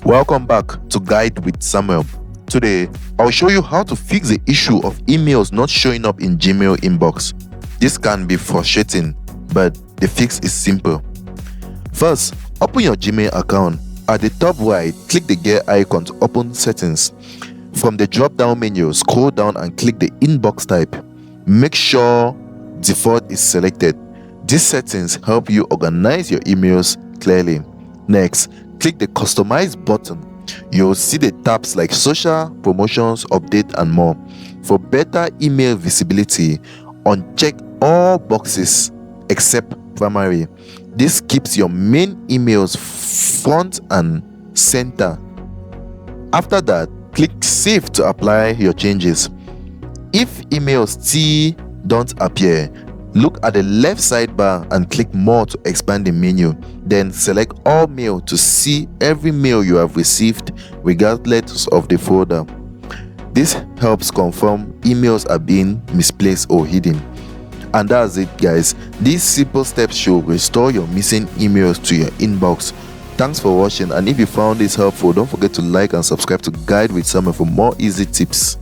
Welcome back to Guide with Samuel. Today, I'll show you how to fix the issue of emails not showing up in Gmail inbox. This can be frustrating, but the fix is simple. First, open your Gmail account. At the top right, click the gear icon to open settings. From the drop-down menu, scroll down and click the inbox type. Make sure default is selected. These settings help you organize your emails clearly. Next, click the customize button. You'll see the tabs like social, promotions, update and more. For better email visibility, uncheck all boxes except primary. This keeps your main emails front and center. After that, click save to apply your changes. If emails still don't appear, look at the left sidebar and click more to expand the menu. Then select all mail to see every mail you have received regardless of the folder. This helps confirm emails are being misplaced or hidden. And that's it, guys. These simple steps should restore your missing emails to your inbox. Thanks for watching, and if you found this helpful, don't forget to like and subscribe to Guide with Samuel for more easy tips.